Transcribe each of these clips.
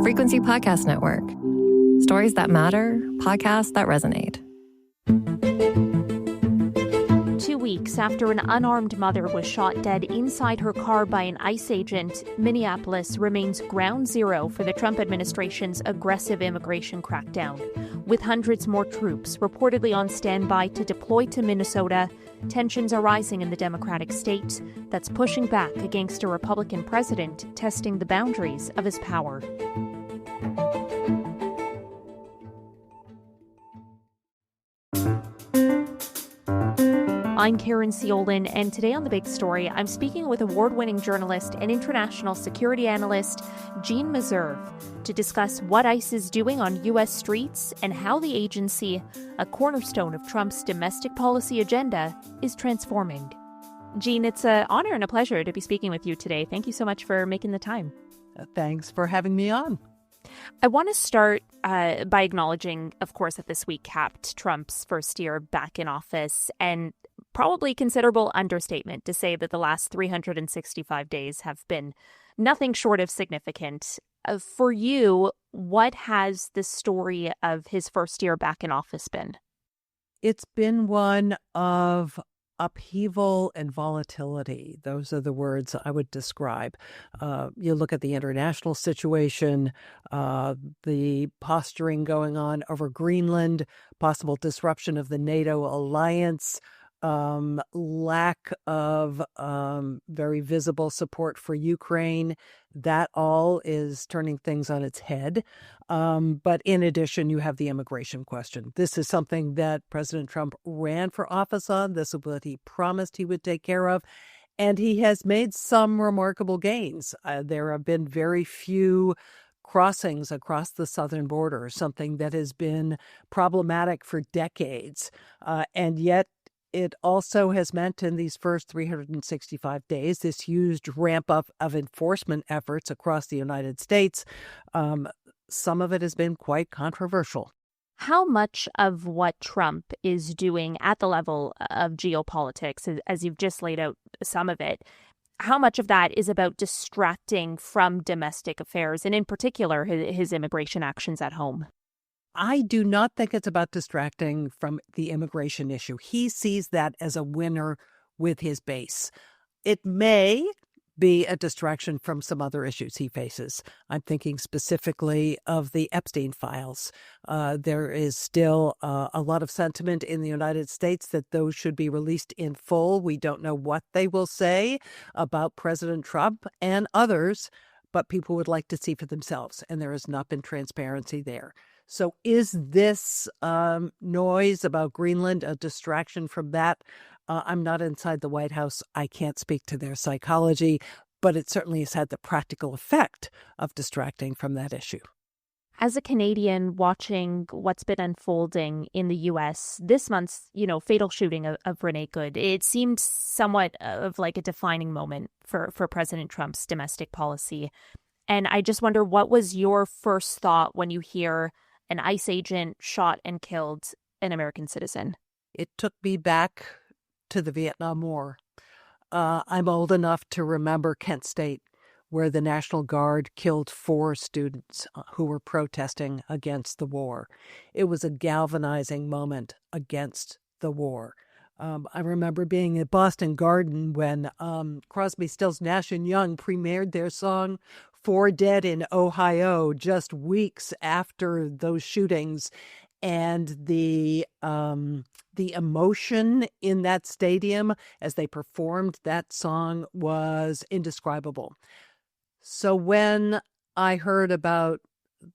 Frequency Podcast Network. Stories that matter, podcasts that resonate. 2 weeks after an unarmed mother was shot dead inside her car by an ICE agent, Minneapolis remains ground zero for the Trump administration's aggressive immigration crackdown. With hundreds more troops reportedly on standby to deploy to Minnesota, tensions are rising in the Democratic state that's pushing back against a Republican president testing the boundaries of his power. I'm Caryn Ceolin, and today on The Big Story, I'm speaking with award-winning journalist and international security analyst Jeanne Meserve to discuss what ICE is doing on U.S. streets and how the agency, a cornerstone of Trump's domestic policy agenda, is transforming. Jeanne, it's an honor and a pleasure to be speaking with you today. Thank you so much for making the time. Thanks for having me on. I want to start by acknowledging, of course, that this week capped Trump's first year back in office, and probably considerable understatement to say that the last 365 days have been nothing short of significant. For you, what has the story of his first year back in office been? It's been one of upheaval and volatility. Those are the words I would describe. You look at the international situation, the posturing going on over Greenland, possible disruption of the NATO alliance, lack of very visible support for Ukraine. That all is turning things on its head. But in addition, you have the immigration question. This is something that President Trump ran for office on. This is what he promised he would take care of. And he has made some remarkable gains. There have been very few crossings across the southern border, something that has been problematic for decades. And yet, it also has meant in these first 365 days, this huge ramp up of enforcement efforts across the United States. Some of it has been quite controversial. How much of what Trump is doing at the level of geopolitics, as you've just laid out some of it, how much of that is about distracting from domestic affairs, and in particular, his immigration actions at home? I do not think it's about distracting from the immigration issue. He sees that as a winner with his base. It may be a distraction from some other issues he faces. I'm thinking specifically of the Epstein files. There is still a lot of sentiment in the United States that those should be released in full. We don't know what they will say about President Trump and others, but people would like to see for themselves, and there has not been transparency there. So is this noise about Greenland a distraction from that? I'm not inside the White House. I can't speak to their psychology, but it certainly has had the practical effect of distracting from that issue. As a Canadian watching what's been unfolding in the U.S., this month's, fatal shooting of Renee Good, it seemed somewhat of like a defining moment for President Trump's domestic policy. And I just wonder, what was your first thought when you hear an ICE agent shot and killed an American citizen? It took me back to the Vietnam War. I'm old enough to remember Kent State, where the National Guard killed 4 students who were protesting against the war. It was a galvanizing moment against the war. I remember being at Boston Garden when Crosby, Stills, Nash & Young premiered their song 4 Dead in Ohio just weeks after those shootings. And the emotion in that stadium as they performed that song was indescribable. So when I heard about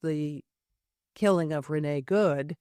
the killing of Renee Good,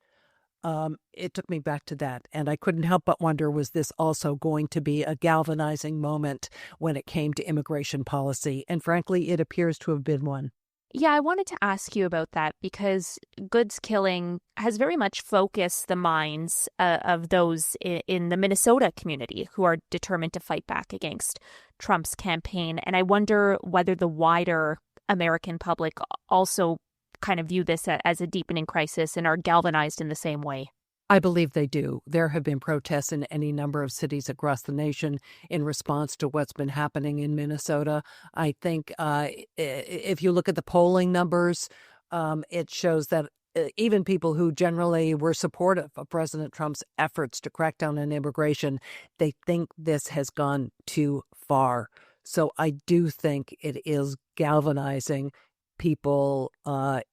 it took me back to that. And I couldn't help but wonder, was this also going to be a galvanizing moment when it came to immigration policy? And frankly, it appears to have been one. Yeah, I wanted to ask you about that because Good's killing has very much focused the minds of those in the Minnesota community who are determined to fight back against Trump's campaign. And I wonder whether the wider American public also kind of view this as a deepening crisis and are galvanized in the same way. I believe they do. There have been protests in any number of cities across the nation in response to what's been happening in Minnesota. I think if you look at the polling numbers, It shows that even people who generally were supportive of President Trump's efforts to crack down on immigration, they think this has gone too far. So I do think it is galvanizing people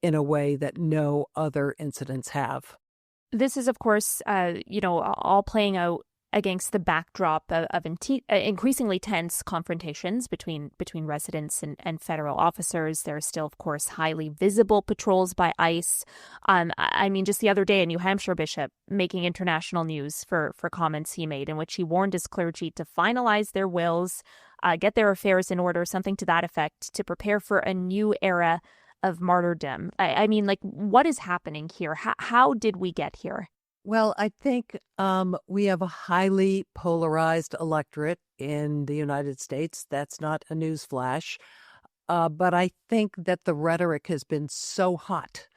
in a way that no other incidents have. This is, of course, all playing out against the backdrop of increasingly tense confrontations between residents and federal officers. There are still, of course, highly visible patrols by ICE. I mean, just the other day, a New Hampshire bishop making international news for comments he made in which he warned his clergy to finalize their wills, get their affairs in order, something to that effect, to prepare for a new era of martyrdom. I mean, like, what is happening here? How did we get here? Well, I think we have a highly polarized electorate in the United States. That's not a news flash. But I think that the rhetoric has been so hot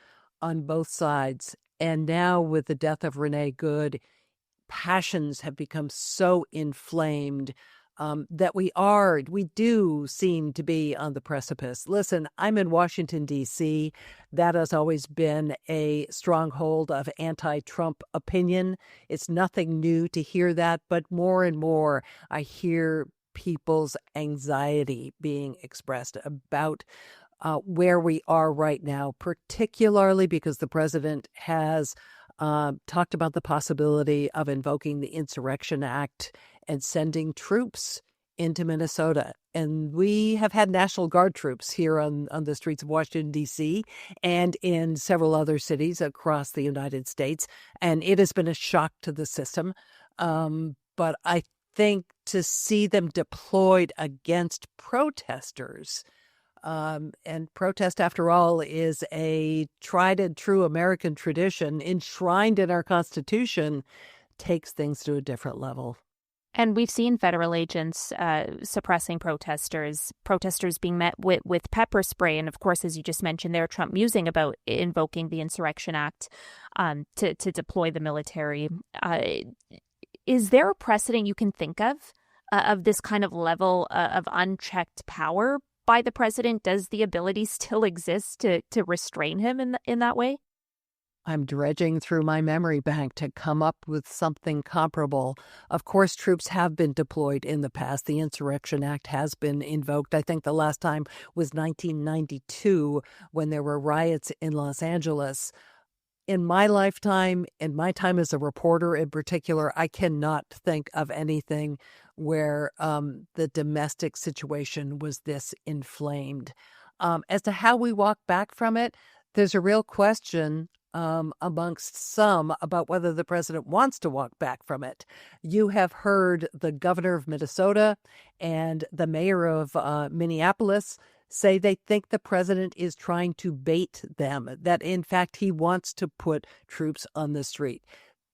on both sides. And now with the death of Renee Good, passions have become so inflamed that we do seem to be on the precipice. Listen, I'm in Washington, D.C. That has always been a stronghold of anti-Trump opinion. It's nothing new to hear that, but more and more I hear people's anxiety being expressed about where we are right now, particularly because the president has talked about the possibility of invoking the Insurrection Act and sending troops into Minnesota. And we have had National Guard troops here on the streets of Washington, D.C., and in several other cities across the United States. And it has been a shock to the system. But I think to see them deployed against protesters, and protest, after all, is a tried and true American tradition enshrined in our Constitution, takes things to a different level. And we've seen federal agents suppressing protesters being met with pepper spray. And of course, as you just mentioned there, Trump musing about invoking the Insurrection Act to deploy the military. Is there a precedent you can think of this kind of level of unchecked power by the president? Does the ability still exist to restrain him in that way? I'm dredging through my memory bank to come up with something comparable. Of course, troops have been deployed in the past. The Insurrection Act has been invoked. I think the last time was 1992 when there were riots in Los Angeles. In my lifetime, in my time as a reporter in particular, I cannot think of anything where the domestic situation was this inflamed. As to how we walk back from it, there's a real question amongst some about whether the president wants to walk back from it. You have heard the governor of Minnesota and the mayor of Minneapolis say they think the president is trying to bait them, that in fact he wants to put troops on the street.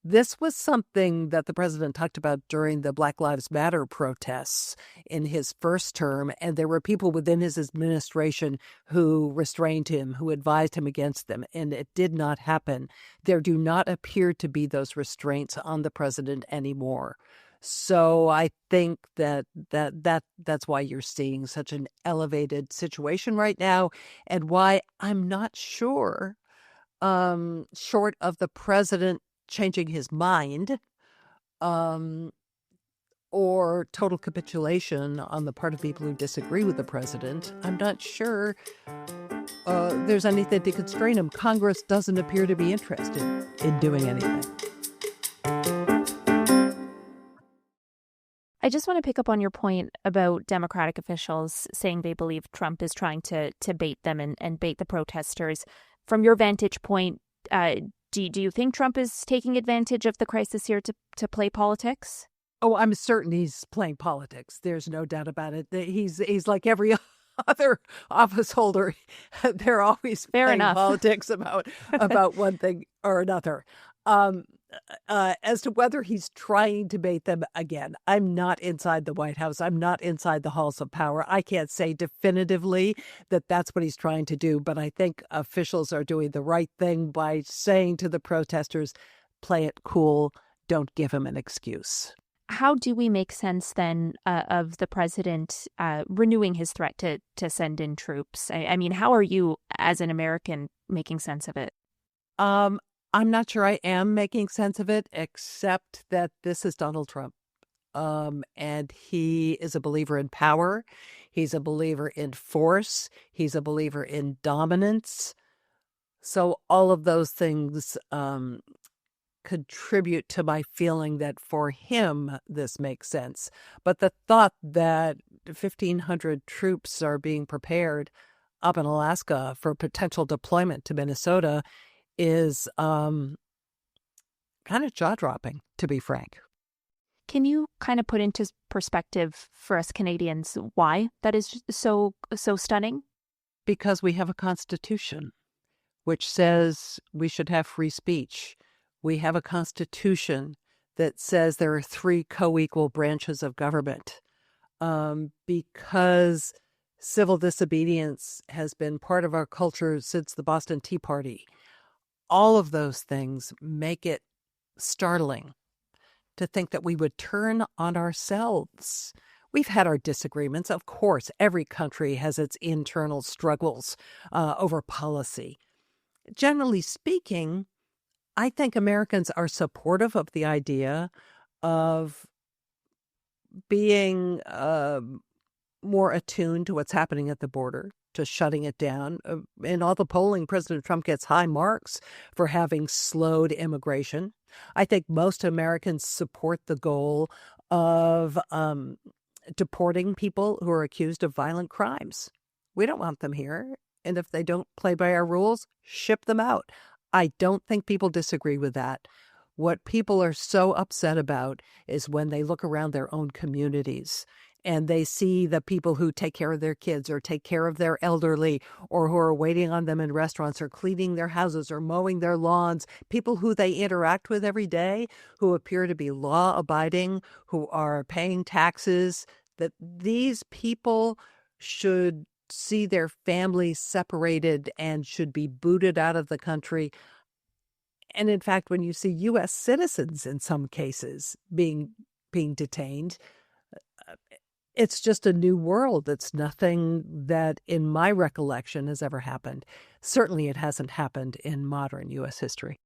This was something that the president talked about during the Black Lives Matter protests in his first term, and there were people within his administration who restrained him, who advised him against them, and it did not happen. There do not appear to be those restraints on the president anymore. So I think that's why you're seeing such an elevated situation right now, and why I'm not sure, short of the president changing his mind, or total capitulation on the part of people who disagree with the president, I'm not sure there's anything to constrain him. Congress doesn't appear to be interested in doing anything. I just want to pick up on your point about Democratic officials saying they believe Trump is trying to bait them and bait the protesters. From your vantage point, do you think Trump is taking advantage of the crisis here to play politics? Oh, I'm certain he's playing politics. There's no doubt about it. He's like every other office holder. They're always playing politics about one thing or another. As to whether he's trying to bait them, again, I'm not inside the White House. I'm not inside the halls of power. I can't say definitively that that's what he's trying to do, but I think officials are doing the right thing by saying to the protesters, play it cool, don't give him an excuse. How do we make sense then of the president renewing his threat to send in troops? I mean, how are you as an American making sense of it? I'm not sure I am making sense of it, except that this is Donald Trump. And he is a believer in power. He's a believer in force. He's a believer in dominance. So all of those things contribute to my feeling that for him, this makes sense. But the thought that 1,500 troops are being prepared up in Alaska for potential deployment to Minnesota is kind of jaw-dropping, to be frank. Can you kind of put into perspective for us Canadians why that is so stunning? Because we have a constitution which says we should have free speech. We have a constitution that says there are 3 co-equal branches of government. Because civil disobedience has been part of our culture since the Boston Tea Party. All of those things make it startling to think that we would turn on ourselves. We've had our disagreements. Of course, every country has its internal struggles over policy. Generally speaking, I think Americans are supportive of the idea of being more attuned to what's happening at the border, to shutting it down. In all the polling, President Trump gets high marks for having slowed immigration. I think most Americans support the goal of deporting people who are accused of violent crimes. We don't want them here. And if they don't play by our rules, ship them out. I don't think people disagree with that. What people are so upset about is when they look around their own communities and they see the people who take care of their kids or take care of their elderly or who are waiting on them in restaurants or cleaning their houses or mowing their lawns, people who they interact with every day, who appear to be law-abiding, who are paying taxes, that these people should see their families separated and should be booted out of the country. And in fact, when you see U.S. citizens in some cases being detained, it's just a new world. It's nothing that, in my recollection, has ever happened. Certainly, it hasn't happened in modern U.S. history.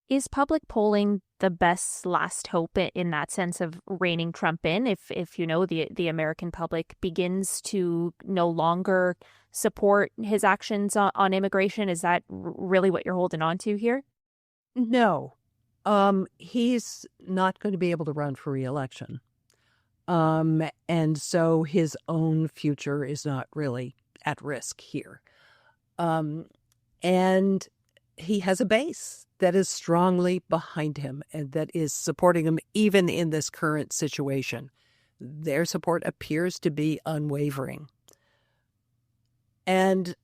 Is public polling the best last hope in that sense of reining Trump in? If the American public begins to no longer support his actions on immigration, is that really what you're holding on to here? No, he's not going to be able to run for re-election. And so his own future is not really at risk here. And he has a base that is strongly behind him and that is supporting him even in this current situation. Their support appears to be unwavering. And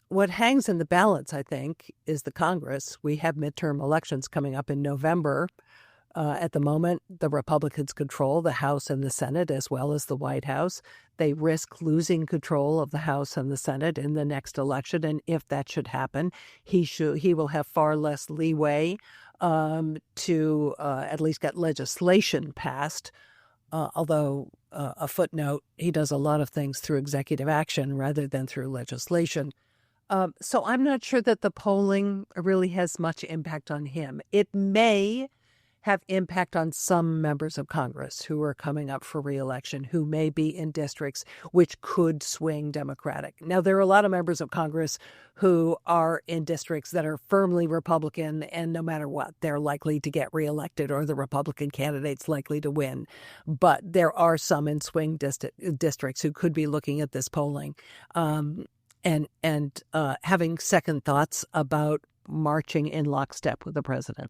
what hangs in the balance, I think, is the Congress. We have midterm elections coming up in November. At the moment, the Republicans control the House and the Senate, as well as the White House. They risk losing control of the House and the Senate in the next election. And if that should happen, he will have far less leeway to at least get legislation passed. Although a footnote, he does a lot of things through executive action rather than through legislation. So I'm not sure that the polling really has much impact on him. It may have impact on some members of Congress who are coming up for re-election, who may be in districts which could swing Democratic. Now, there are a lot of members of Congress who are in districts that are firmly Republican, and no matter what, they're likely to get reelected or the Republican candidate's likely to win. But there are some in swing districts who could be looking at this polling and having second thoughts about marching in lockstep with the president.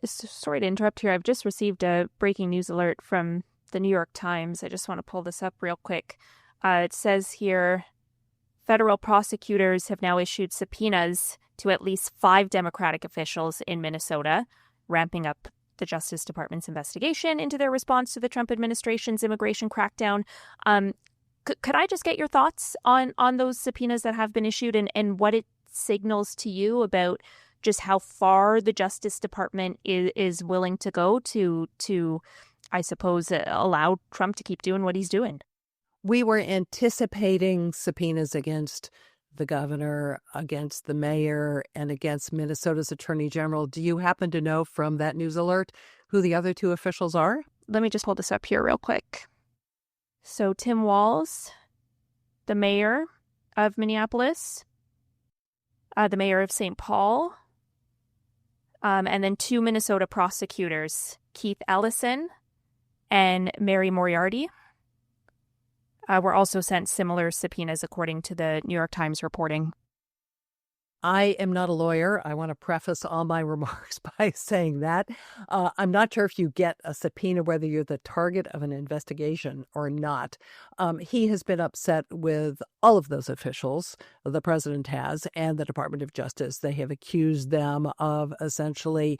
Sorry to interrupt here. I've just received a breaking news alert from the New York Times. I just want to pull this up real quick. It says here, federal prosecutors have now issued subpoenas to at least 5 Democratic officials in Minnesota, ramping up the Justice Department's investigation into their response to the Trump administration's immigration crackdown. Could I just get your thoughts on those subpoenas that have been issued and what it signals to you about just how far the Justice Department is willing to go to I suppose, allow Trump to keep doing what he's doing. We were anticipating subpoenas against the governor, against the mayor, and against Minnesota's attorney general. Do you happen to know from that news alert who the other two officials are? Let me just pull this up here real quick. So Tim Walz, the mayor of Minneapolis, the mayor of St. Paul, and then two Minnesota prosecutors, Keith Ellison and Mary Moriarty, were also sent similar subpoenas, according to the New York Times reporting. I am not a lawyer. I want to preface all my remarks by saying that. I'm not sure if you get a subpoena whether you're the target of an investigation or not. He has been upset with all of those officials, the president has, and the Department of Justice. They have accused them of essentially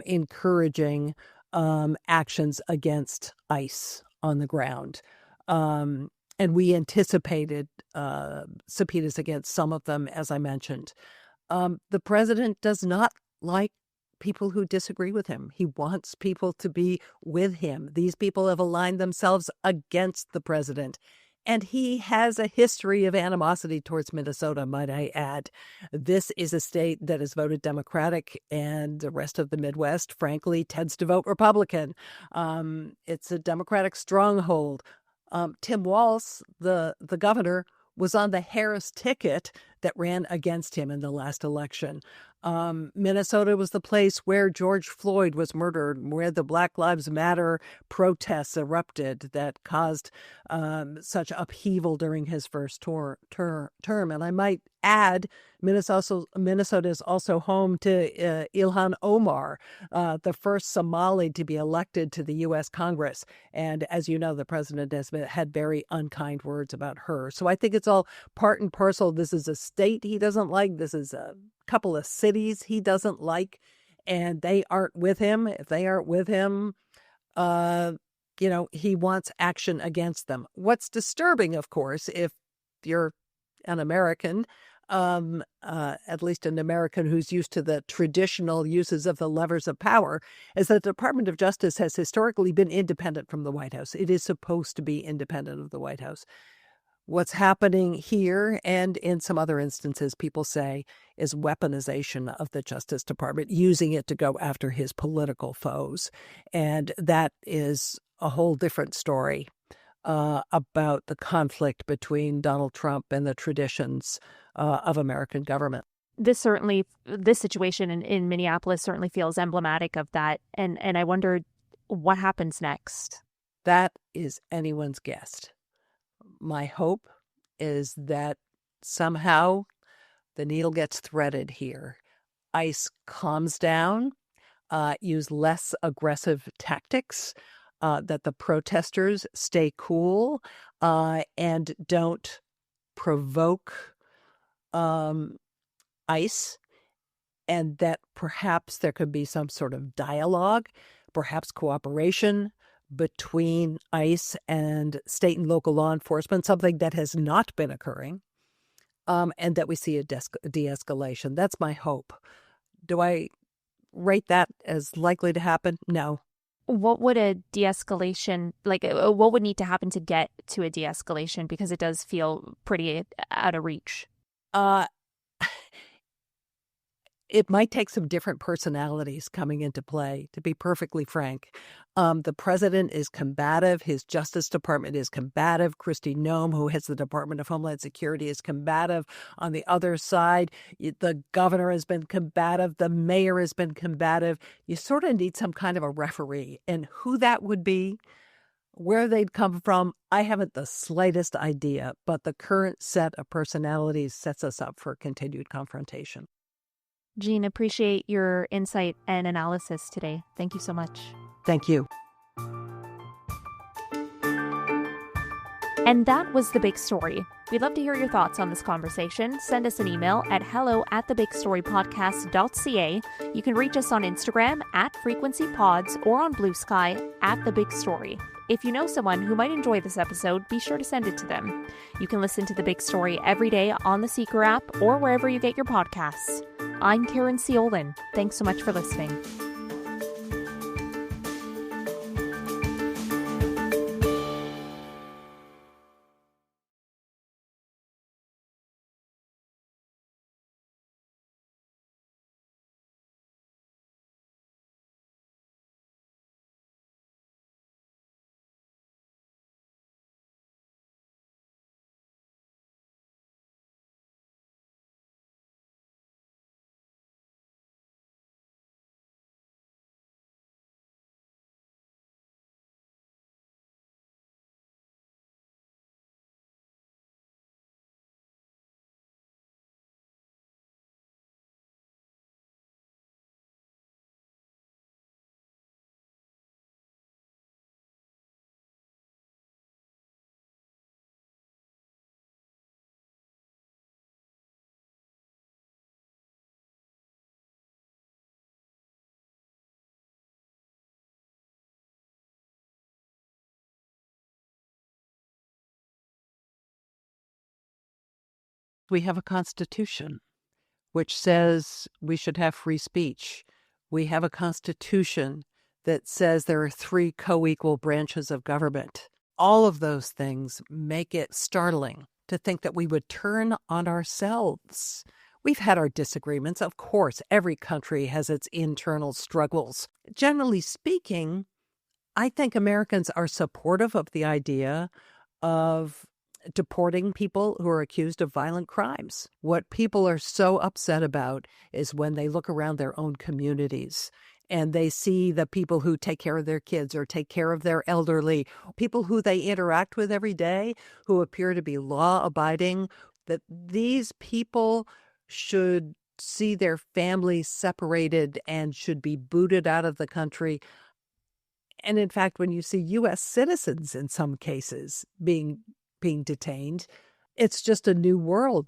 encouraging actions against ICE on the ground. And we anticipated subpoenas against some of them, as I mentioned. The president does not like people who disagree with him. He wants people to be with him. These people have aligned themselves against the president. And he has a history of animosity towards Minnesota, might I add. This is a state that has voted Democratic, and the rest of the Midwest, frankly, tends to vote Republican. It's a Democratic stronghold. Tim Walz, the governor, was on the Harris ticket that ran against him in the last election. Minnesota was the place where George Floyd was murdered, where the Black Lives Matter protests erupted that caused such upheaval during his first term. And I might add, Minnesota is also home to Ilhan Omar, the first Somali to be elected to the U.S. Congress. And as you know, the president has had very unkind words about her. So I think it's all part and parcel. This is a state he doesn't like. This is a couple of cities he doesn't like, and they aren't with him. If they aren't with him, he wants action against them. What's disturbing, of course, if you're an American, at least an American who's used to the traditional uses of the levers of power, is that the Department of Justice has historically been independent from the White House. It is supposed to be independent of the White House. What's happening here, and in some other instances, people say, is weaponization of the Justice Department, using it to go after his political foes. And that is a whole different story about the conflict between Donald Trump and the traditions of American government. This situation in Minneapolis certainly feels emblematic of that. And I wonder what happens next. That is anyone's guess. My hope is that somehow the needle gets threaded here. ICE calms down, use less aggressive tactics, that the protesters stay cool and don't provoke ICE, and that perhaps there could be some sort of dialogue, perhaps cooperation between ICE and state and local law enforcement, something that has not been occurring, and that we see a de-escalation. That's my hope. Do I rate that as likely to happen? No. What would a de-escalation, what would need to happen to get to a de-escalation? Because it does feel pretty out of reach. It might take some different personalities coming into play, to be perfectly frank. The president is combative. His Justice Department is combative. Kristi Noem, who heads the Department of Homeland Security, is combative. On the other side, the governor has been combative. The mayor has been combative. You sort of need some kind of a referee. And who that would be, where they'd come from, I haven't the slightest idea. But the current set of personalities sets us up for continued confrontation. Jeanne, appreciate your insight and analysis today. Thank you so much. Thank you. And that was The Big Story. We'd love to hear your thoughts on this conversation. Send us an email at hello@thebigstorypodcast.ca. You can reach us on Instagram @frequencypods or on Blue Sky @thebigstory. If you know someone who might enjoy this episode, be sure to send it to them. You can listen to The Big Story every day on the Seeker app or wherever you get your podcasts. I'm Caryn Ceolin. Thanks so much for listening. We have a constitution which says we should have free speech. We have a constitution that says there are 3 co-equal branches of government. All of those things make it startling to think that we would turn on ourselves. We've had our disagreements. Of course, every country has its internal struggles. Generally speaking, I think Americans are supportive of the idea of deporting people who are accused of violent crimes. What people are so upset about is when they look around their own communities and they see the people who take care of their kids or take care of their elderly, people who they interact with every day, who appear to be law-abiding, that these people should see their families separated and should be booted out of the country. And in fact, when you see U.S. citizens in some cases being detained, it's just a new world.